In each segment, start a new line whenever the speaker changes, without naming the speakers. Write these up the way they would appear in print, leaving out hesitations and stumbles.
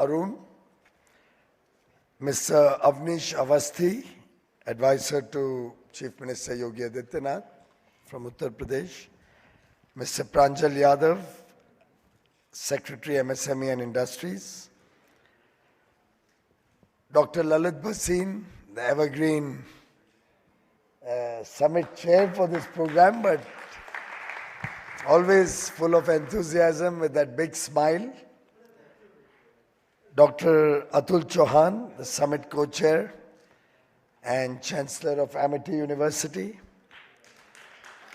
Arun, Mr. Avnish Avasthi, Advisor to Chief Minister Yogi Adityanath from Uttar Pradesh, Mr. Pranjal Yadav, Secretary MSME and Industries, Dr. Lalit Bhasin, the evergreen summit chair for this program, but always full of enthusiasm with that big smile. Dr. Atul Chauhan, the summit co-chair and Chancellor of Amity University.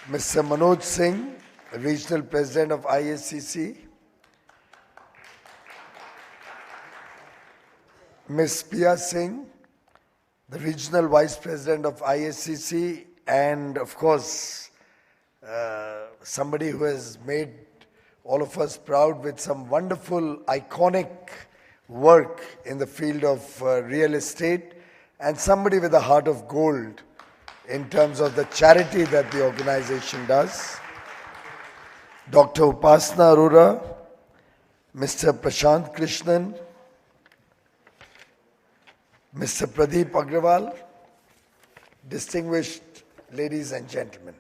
Mr. Manoj Singh, Regional President of IACC. Ms. Pia Singh, the Regional Vice President of IACC, and of course, somebody who has made all of us proud with some wonderful, iconic work in the field of real estate, and somebody with a heart of gold in terms of the charity that the organization does. Dr. Upasana Arora, Mr. Prashant Krishnan, Mr. Pradeep Agrawal, distinguished ladies and gentlemen.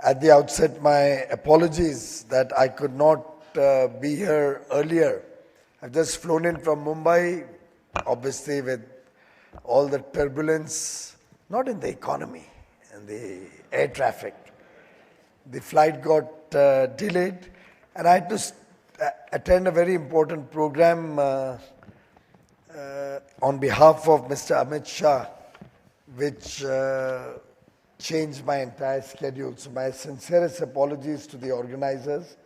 At the outset, my apologies that I could not be here earlier. I've just flown in from Mumbai, obviously with all the turbulence, not in the economy, in the air traffic. The flight got delayed, and I had to attend a very important program on behalf of Mr. Amit Shah, which changed my entire schedule. So my sincerest apologies to the organizers.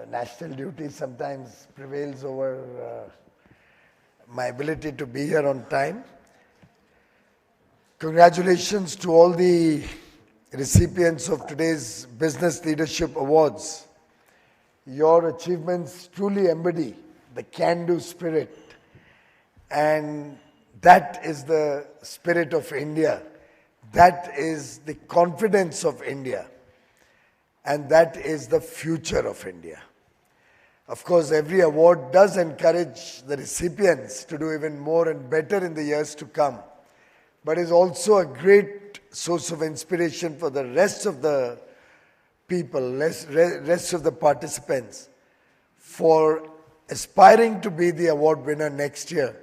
National duty sometimes prevails over my ability to be here on time. Congratulations to all the recipients of today's Business Leadership Awards. Your achievements truly embody the can-do spirit, and that is the spirit of India. That is the confidence of India. And that is the future of India. Of course, every award does encourage the recipients to do even more and better in the years to come, but is also a great source of inspiration for the rest of the people, rest of the participants, for aspiring to be the award winner next year.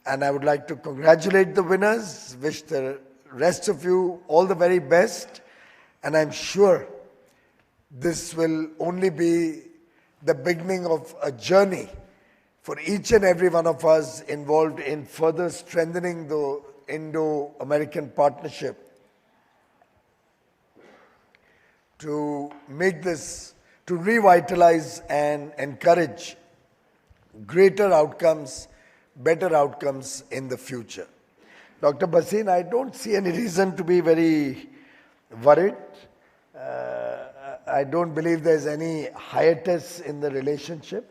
And I would like to congratulate the winners, wish the rest of you all the very best, and I'm sure this will only be the beginning of a journey for each and every one of us involved in further strengthening the Indo-American partnership to make this, to revitalize and encourage greater outcomes, better outcomes in the future. Dr. Bhasin, I don't see any reason to be very worried. I don't believe there's any hiatus in the relationship.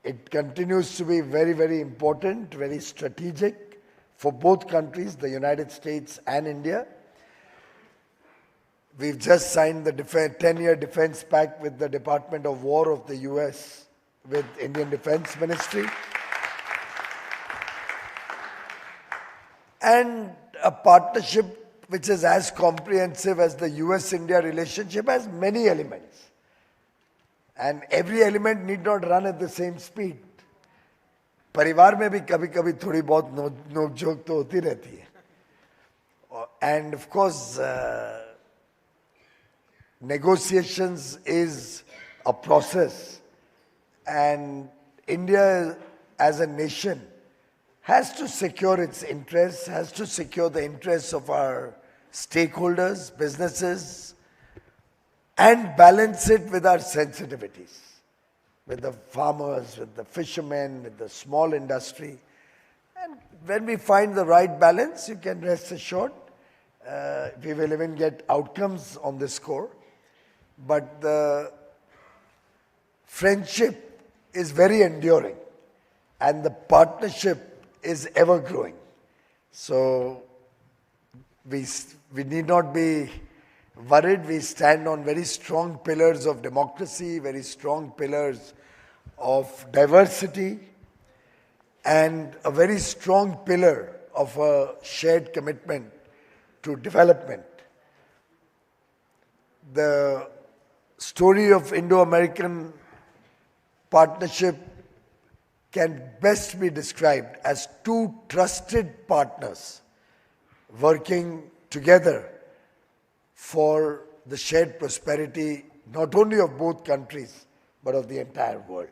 It continues to be very, very important, very strategic for both countries, the United States and India. We've just signed the 10-year defense pact with the Department of War of the US with Indian Defense Ministry. And a partnership which is as comprehensive as the US-India relationship has many elements. And every element need not run at the same speed. परिवार में भी कभी-कभी थोड़ी बहुत नोक-झोंक तो होती रहती है. And of course, negotiations is a process. And India as a nation has to secure its interests, has to secure the interests of our stakeholders, businesses, and balance it with our sensitivities, with the farmers, with the fishermen, with the small industry. And when we find the right balance, you can rest assured we will even get outcomes on this score. But the friendship is very enduring, and the partnership is ever growing. So we need not be worried. We stand on very strong pillars of democracy, very strong pillars of diversity, and a very strong pillar of a shared commitment to development. The story of Indo-American partnership can best be described as two trusted partners working together for the shared prosperity not only of both countries but of the entire world.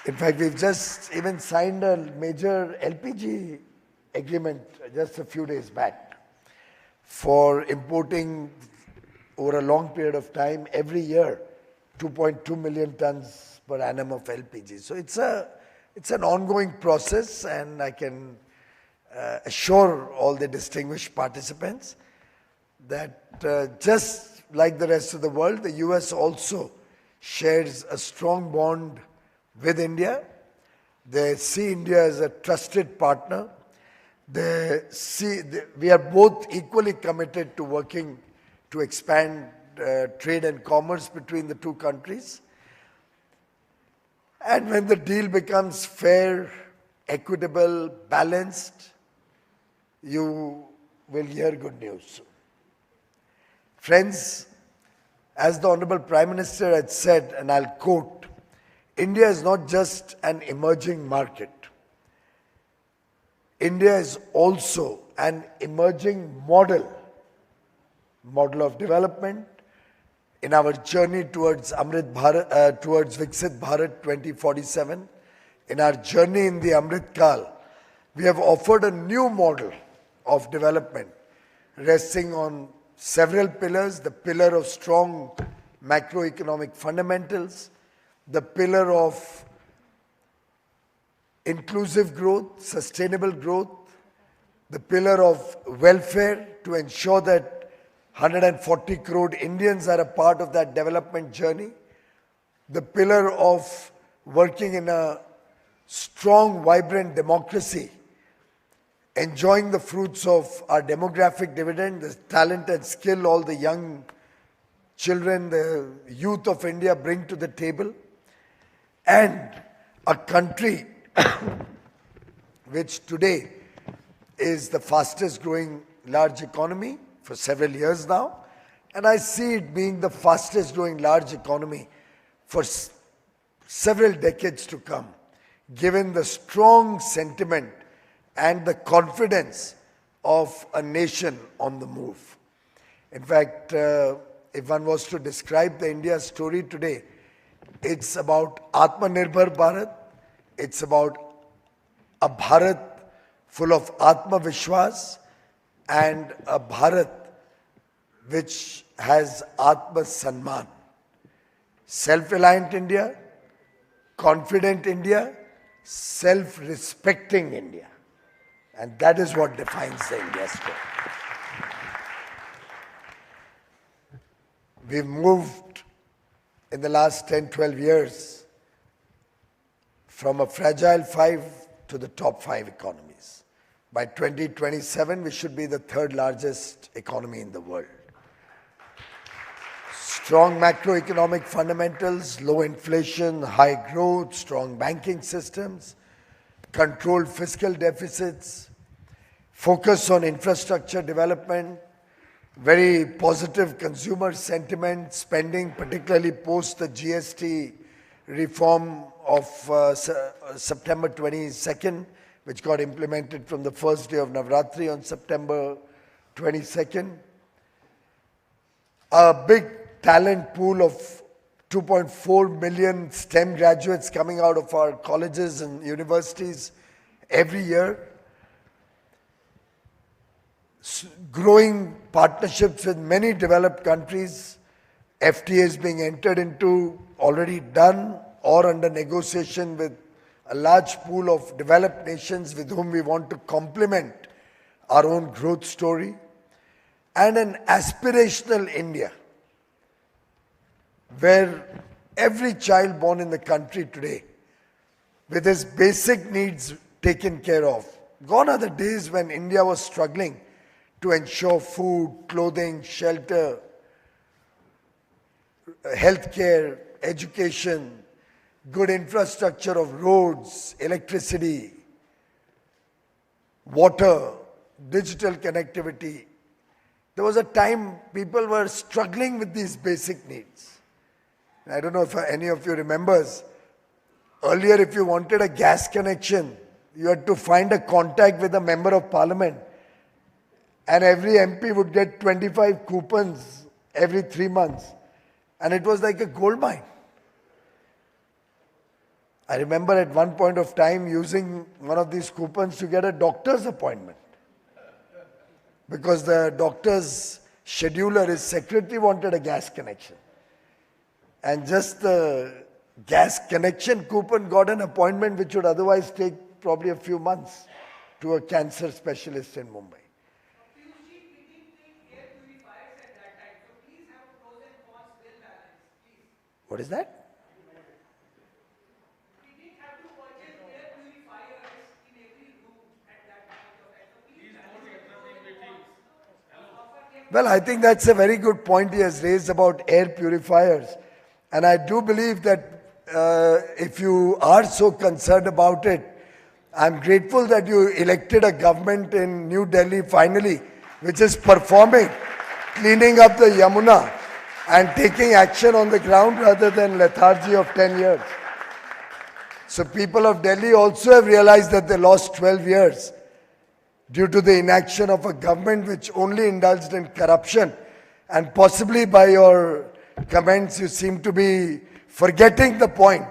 In fact, we've just even signed a major LPG agreement just a few days back for importing over a long period of time, every year, 2.2 million tons per annum of LPG. So it's an ongoing process, and I can assure all the distinguished participants that just like the rest of the world, the US also shares a strong bond with India. They see India as a trusted partner. We are both equally committed to working to expand trade and commerce between the two countries. And when the deal becomes fair, equitable, balanced, you will hear good news. Friends, as the Honorable Prime Minister had said, and I'll quote, India is not just an emerging market. India is also an emerging model of development in our journey towards towards Viksit Bharat 2047. In our journey in the Amrit Kal, we have offered a new model of development resting on several pillars: the pillar of strong macroeconomic fundamentals, the pillar of inclusive growth, sustainable growth, the pillar of welfare to ensure that 140 crore Indians are a part of that development journey, the pillar of working in a strong, vibrant democracy, enjoying the fruits of our demographic dividend, the talent and skill all the young children, the youth of India bring to the table, and a country which today is the fastest growing large economy for several years now, and I see it being the fastest growing large economy for several decades to come, given the strong sentiment and the confidence of a nation on the move. In fact, if one was to describe the India story today, it's about Atmanirbhar Bharat. It's about a Bharat full of Atma Vishwas and a Bharat which has Atma Sanman. Self-reliant India, confident India, self-respecting India. And that is what defines the India story. We've moved in the last 10, 12 years from a fragile 5 to the top 5 economies. By 2027, we should be the third largest economy in the world. Strong macroeconomic fundamentals, low inflation, high growth, strong banking systems, controlled fiscal deficits, focus on infrastructure development, very positive consumer sentiment, spending, particularly post the GST reform of September 22nd, which got implemented from the first day of Navratri on September 22nd. A big talent pool of 2.4 million STEM graduates coming out of our colleges and universities every year. Growing partnerships with many developed countries, FTAs being entered into, already done or under negotiation with a large pool of developed nations with whom we want to complement our own growth story, and an aspirational India where every child born in the country today, with his basic needs taken care of. Gone are the days when India was struggling to ensure food, clothing, shelter, healthcare, education, good infrastructure of roads, electricity, water, digital connectivity. There was a time people were struggling with these basic needs. I don't know if any of you remembers, earlier if you wanted a gas connection, you had to find a contact with a member of parliament, and every MP would get 25 coupons every 3 months, and it was like a gold mine. I remember at one point of time using one of these coupons to get a doctor's appointment, because the doctor's scheduler, his secretary, wanted a gas connection. And just the gas connection coupon got an appointment which would otherwise take probably a few months to a cancer specialist in Mumbai.
Piyush ji, we didn't take air purifiers at that time, so please have pros and cons well balanced, please.
What is that?
We didn't have to purchase air purifiers in every room at that point of time, so please balance the pros and cons.
Well, I think that's a very good point he has raised about air purifiers. And I do believe that if you are so concerned about it, I'm grateful that you elected a government in New Delhi finally, which is performing, cleaning up the Yamuna and taking action on the ground rather than lethargy of 10 years. So people of Delhi also have realized that they lost 12 years due to the inaction of a government which only indulged in corruption. And possibly by your comments, you seem to be forgetting the point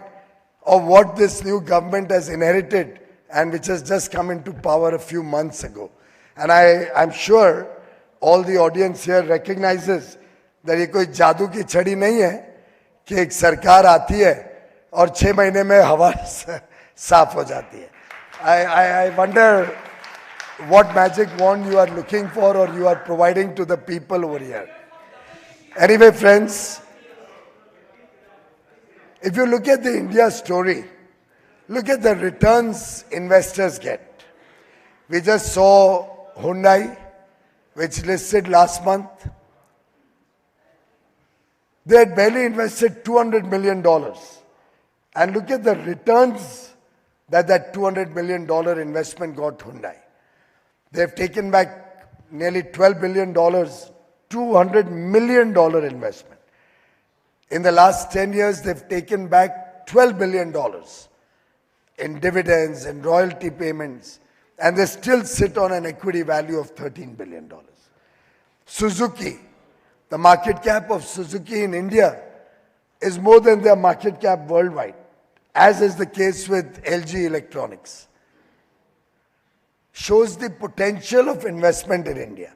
of what this new government has inherited and which has just come into power a few months ago. And I'm sure all the audience here recognizes that ये कोई जादू की छड़ी नहीं है कि एक सरकार आती है और 6 महीने में हवा साफ हो जाती है. I wonder what magic wand you are looking for or you are providing to the people over here. Anyway, friends, if you look at the India story, look at the returns investors get. We just saw Hyundai, which listed last month. They had barely invested $200 million. And look at the returns that $200 million investment got Hyundai. They've taken back nearly $12 billion, $200 million investment. In the last 10 years, they've taken back $12 billion in dividends and royalty payments, and they still sit on an equity value of $13 billion. Suzuki, the market cap of Suzuki in India is more than their market cap worldwide, as is the case with LG Electronics. Shows the potential of investment in India,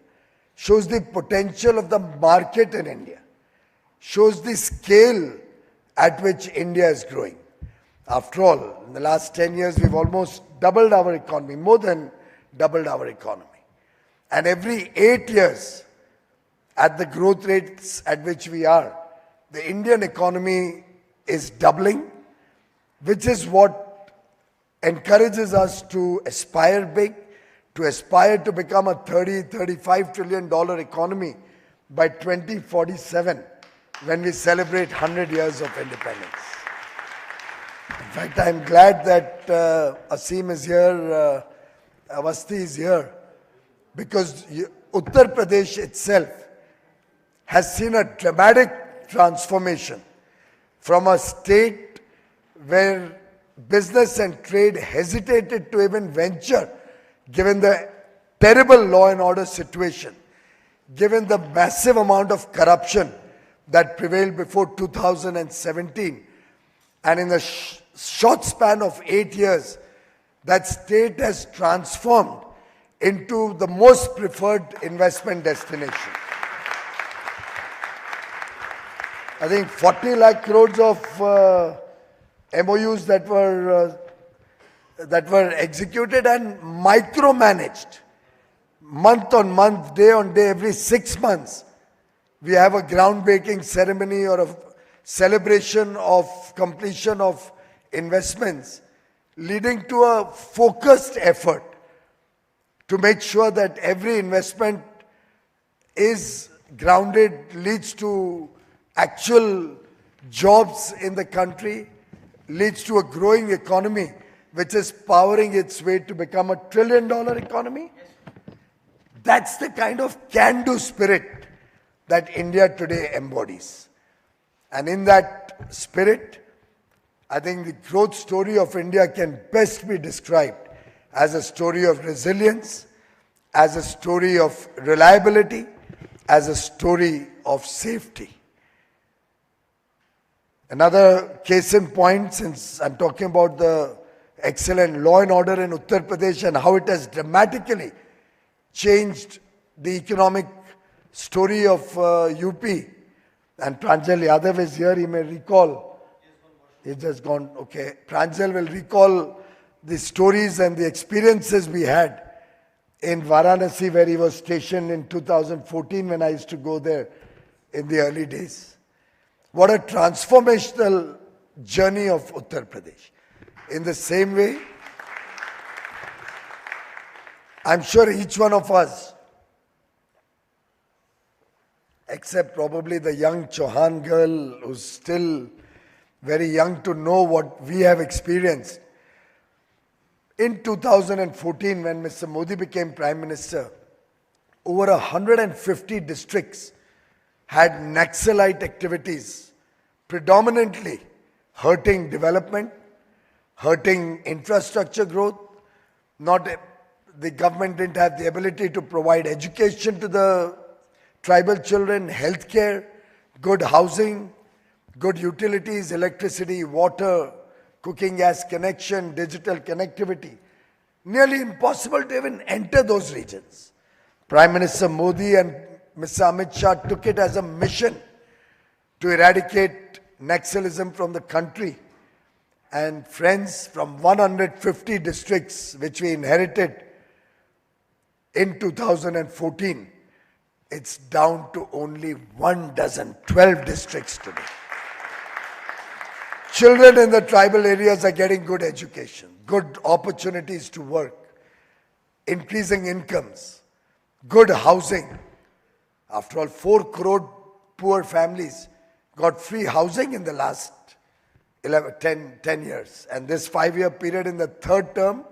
shows the potential of the market in India, shows the scale at which India is growing. After all, in the last 10 years, we've almost doubled our economy, more than doubled our economy. And every 8 years, at the growth rates at which we are, the Indian economy is doubling, which is what encourages us to aspire big, to aspire to become a $30-35 trillion economy by 2047, when we celebrate 100 years of independence. In fact, I'm glad that Asim is here, Avasti is here, because Uttar Pradesh itself has seen a dramatic transformation from a state where business and trade hesitated to even venture, given the terrible law and order situation, given the massive amount of corruption that prevailed before 2017. And in the short span of 8 years, that state has transformed into the most preferred investment destination. I think 40 lakh crores of MOUs that were executed and micromanaged. Month on month, day on day, every 6 months, we have a groundbreaking ceremony or a celebration of completion of investments, leading to a focused effort to make sure that every investment is grounded, leads to actual jobs in the country, leads to a growing economy which is powering its way to become a $1 trillion economy. That's the kind of can-do spirit that India today embodies. And in that spirit, I think the growth story of India can best be described as a story of resilience, as a story of reliability, as a story of safety. Another case in point, since I'm talking about the excellent law and order in Uttar Pradesh and how it has dramatically changed the economic story of UP. And Pranjal Yadav is here, he may recall. He's just gone, okay. Pranjal will recall the stories and the experiences we had in Varanasi, where he was stationed in 2014 when I used to go there in the early days. What a transformational journey of Uttar Pradesh. In the same way, I'm sure each one of us, except probably the young Chauhan girl who's still very young to know what we have experienced. In 2014, when Mr. Modi became Prime Minister, over 150 districts had Naxalite activities, predominantly hurting development, hurting infrastructure growth. The government didn't have the ability to provide education to the tribal children, healthcare, good housing, good utilities, electricity, water, cooking gas connection, digital connectivity. Nearly impossible to even enter those regions. Prime Minister Modi and Mr. Amit Shah took it as a mission to eradicate Naxalism from the country. And friends, from 150 districts which we inherited in 2014, it's down to only 12 districts today. Children in the tribal areas are getting good education, good opportunities to work, increasing incomes, good housing. After all, 4 crore poor families got free housing in the last 10 years. And this 5-year period in the third term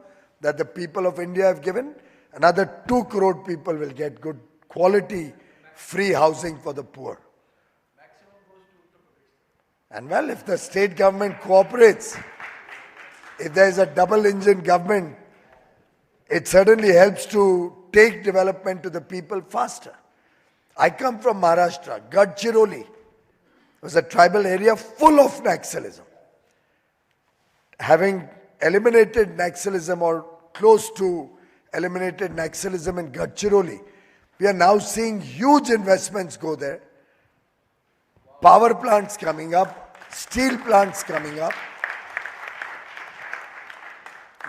that the people of India have given, another 2 crore people will get good quality free housing for the poor. And well, if the state government cooperates, if there is a double engine government, it certainly helps to take development to the people faster. I come from Maharashtra. Gadchiroli was a tribal area full of Naxalism. Having eliminated Naxalism or close to eliminated Naxalism in Gadchiroli, we are now seeing huge investments go there. Power plants coming up, steel plants coming up,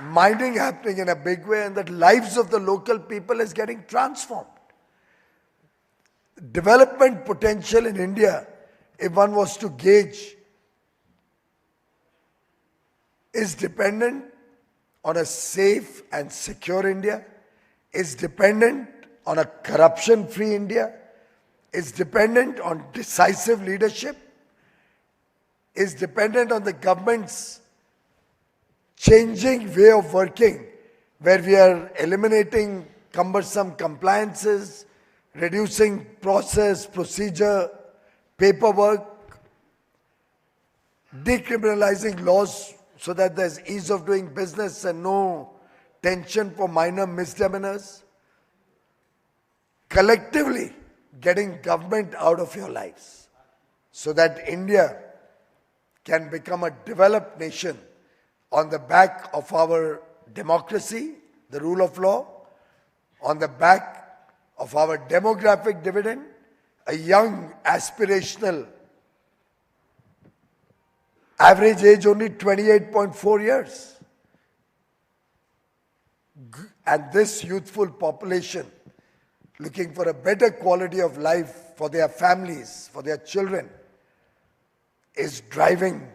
mining happening in a big way, and the lives of the local people is getting transformed. Development potential in India, if one was to gauge, is dependent on a safe and secure India, is dependent on a corruption-free India, is dependent on decisive leadership, is dependent on the government's changing way of working, where we are eliminating cumbersome compliances, reducing process, procedure, paperwork, decriminalizing laws so that there's ease of doing business and no tension for minor misdemeanors. Collectively getting government out of your lives so that India can become a developed nation on the back of our democracy, the rule of law, on the back of our demographic dividend, a young, aspirational, average age only 28.4 years. And this youthful population looking for a better quality of life for their families, for their children, is driving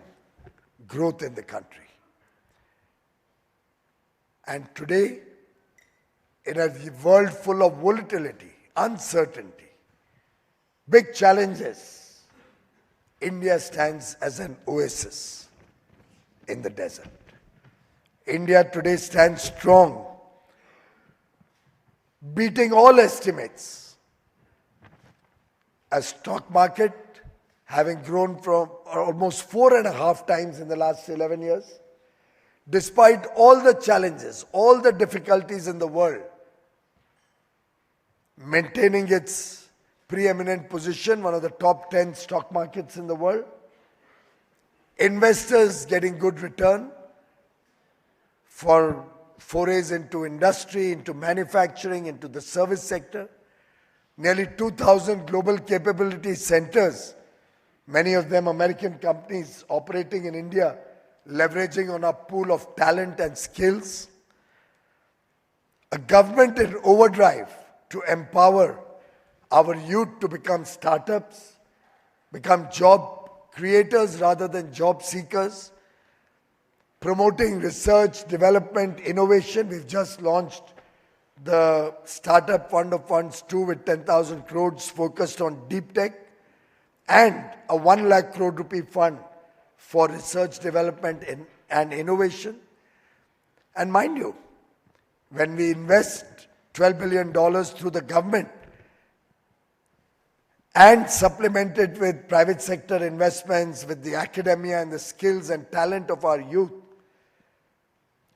growth in the country. And today, in a world full of volatility, uncertainty, big challenges, India stands as an oasis. in the desert. India today stands strong, beating all estimates. A stock market having grown from almost 4.5 times in the last 11 years, despite all the challenges, all the difficulties in the world, maintaining its preeminent position, one of the top 10 stock markets in the world, investors getting good return for forays into industry, into manufacturing, into the service sector, nearly 2,000 global capability centers, many of them American companies operating in India, leveraging on our pool of talent and skills, a government in overdrive to empower our youth to become startups, become job creators rather than job seekers, promoting research, development, innovation. We've just launched the Startup Fund of Funds 2 with 10,000 crores focused on deep tech, and a 1 lakh crore rupee fund for research, development and innovation. And mind you, when we invest $12 billion through the government and supplement it with private sector investments, with the academia and the skills and talent of our youth,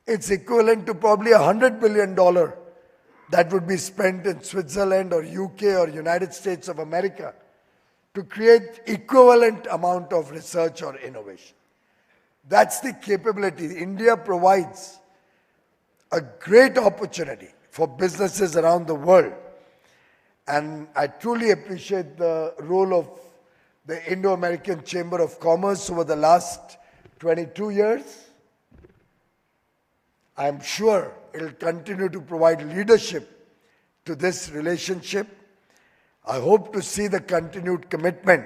it's equivalent to probably $100 billion that would be spent in Switzerland or UK or United States of America to create equivalent amount of research or innovation. That's the capability. India provides a great opportunity for businesses around the world. And I truly appreciate the role of the Indo-American Chamber of Commerce over the last 22 years. I'm sure it will continue to provide leadership to this relationship. I hope to see the continued commitment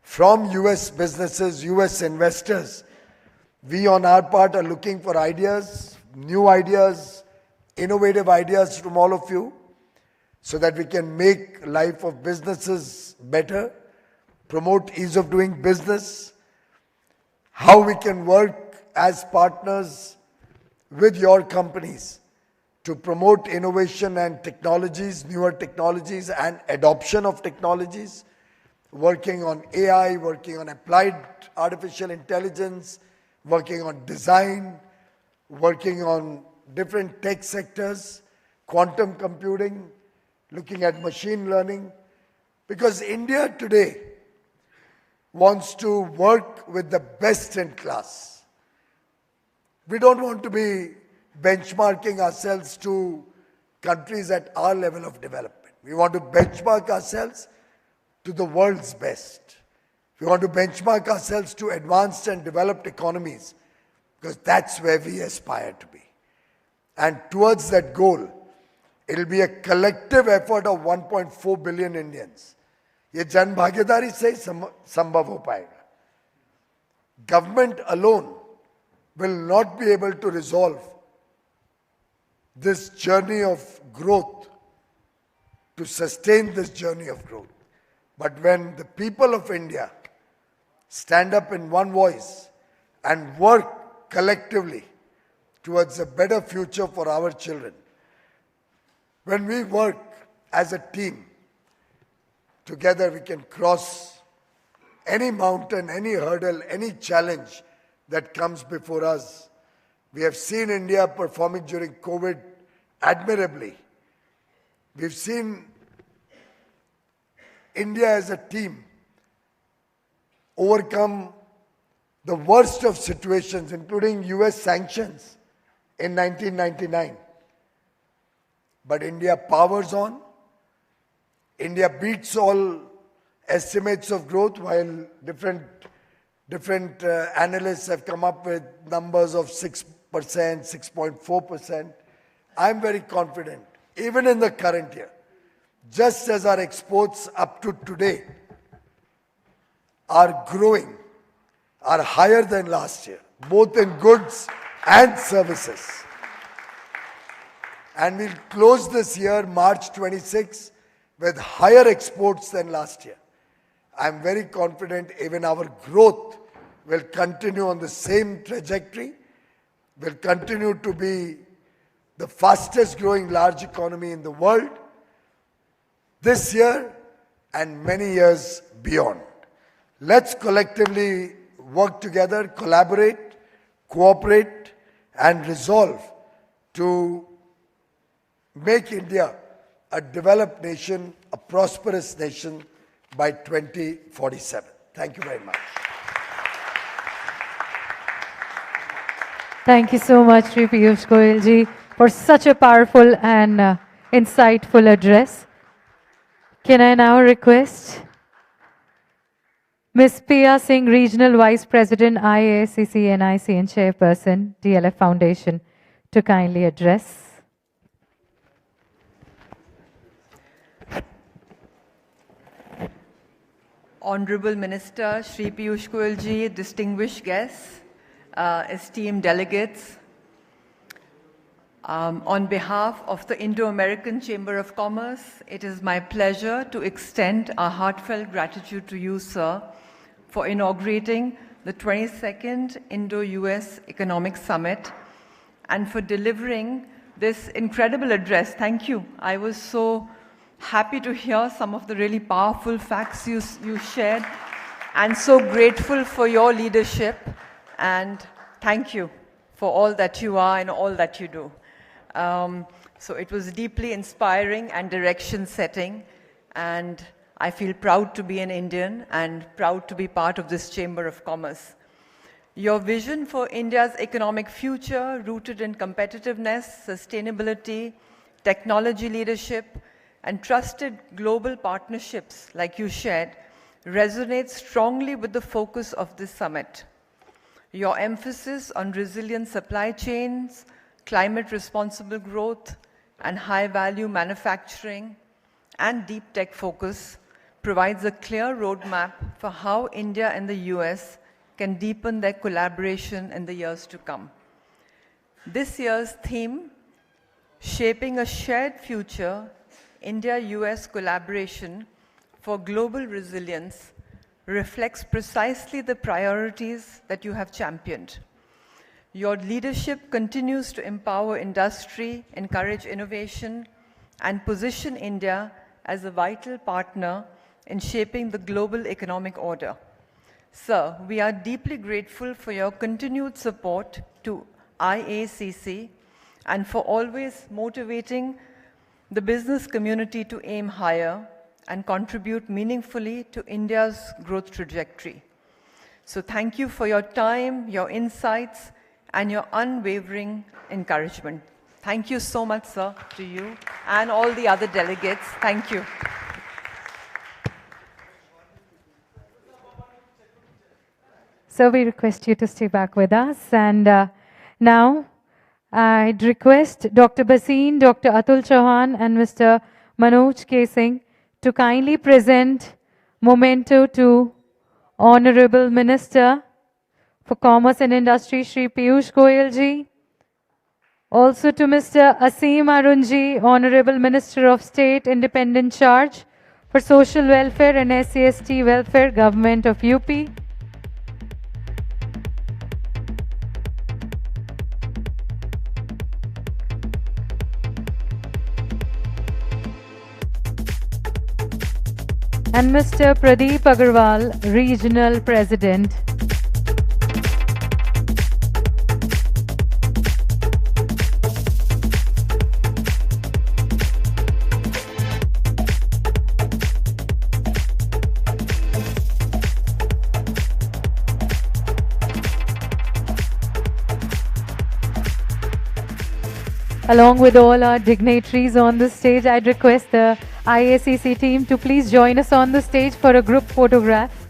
from US businesses, US investors. We on our part are looking for ideas, new ideas, innovative ideas from all of you, so that we can make life of businesses better, promote ease of doing business, how we can work as partners with your companies to promote innovation and technologies, newer technologies and adoption of technologies, working on AI, working on applied artificial intelligence, working on design, working on different tech sectors, quantum computing, looking at machine learning, because India today wants to work with the best in class. We don't want to be benchmarking ourselves to countries at our level of development. We want to benchmark ourselves to the world's best. We want to benchmark ourselves to advanced and developed economies, because that's where we aspire to be. And towards that goal, it will be a collective effort of 1.4 billion Indians. ये जन भागीदारी से संभव हो पाएगा. Government alone will not be able to resolve this journey of growth, to sustain this journey of growth. But when the people of India stand up in one voice and work collectively towards a better future for our children, when we work as a team, together we can cross any mountain, any hurdle, any challenge that comes before us. We have seen India performing during COVID admirably. We've seen India as a team overcome the worst of situations, including US sanctions in 1999. But India powers on. India beats all estimates of growth, while different analysts have come up with numbers of 6%, 6.4%. I'm very confident, even in the current year, just as our exports up to today are growing, are higher than last year, both in goods and services. And we'll close this year, March 26, with higher exports than last year. I'm very confident even our growth will continue on the same trajectory, will continue to be the fastest growing large economy in the world this year and many years beyond. Let's collectively work together, collaborate, cooperate, and resolve to make India a developed nation, a prosperous nation by 2047. Thank you very much.
Thank you so much, Shri Piyush Goyal ji, for such a powerful and insightful address. Can I now request Ms. Piya Singh, Regional Vice President, IACC NIC and Chairperson, DLF Foundation, to kindly address.
Honorable Minister Shri Piyush Goyal ji, distinguished guests, esteemed delegates, on behalf of the Indo-American Chamber of Commerce, it is my pleasure to extend our heartfelt gratitude to you, sir, for inaugurating the 22nd Indo-US Economic Summit and for delivering this incredible address. Thank you. I was so happy to hear some of the really powerful facts you shared, and so grateful for your leadership, and thank you for all that you are and all that you do. So it was deeply inspiring and direction setting, and I feel proud to be an Indian and proud to be part of this Chamber of Commerce. Your vision for India's economic future, rooted in competitiveness, sustainability, technology leadership, and trusted global partnerships like you shared, resonates strongly with the focus of this summit. Your emphasis on resilient supply chains, climate responsible growth, and high-value manufacturing and deep tech focus provides a clear roadmap for how India and the US can deepen their collaboration in the years to come. This year's theme, Shaping a Shared Future, India-US Collaboration for Global Resilience, reflects precisely the priorities that you have championed. Your leadership continues to empower industry, encourage innovation, and position India as a vital partner in shaping the global economic order. Sir, we are deeply grateful for your continued support to IACC and for always motivating the business community to aim higher and contribute meaningfully to India's growth trajectory. So thank you for your time, your insights, and your unwavering encouragement. Thank you so much, sir, to you and all the other delegates. Thank you.
So we request you to stay back with us. And now I'd request Dr. Basin, Dr. Atul Chauhan, and Mr. Manoj K. Singh to kindly present memento to Honorable Minister for Commerce and Industry, Shri Piyush Goyal ji. Also to Mr. Asim Arunji, Honorable Minister of State, Independent Charge for Social Welfare and SCST Welfare, Government of UP. And Mr. Pradeep Agarwal, Regional President. Along with all our dignitaries on the stage, I'd request the IACC team to please join us on the stage for a group photograph.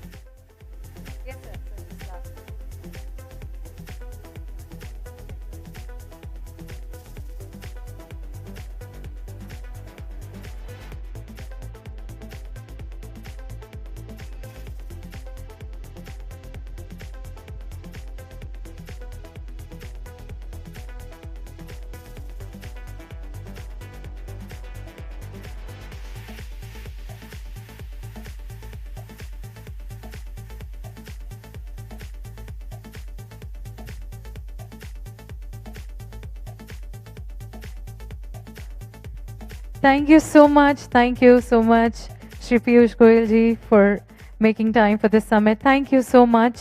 Thank you so much. Thank you so much, Shri Piyush Goyal ji, for making time for this summit. Thank you so much.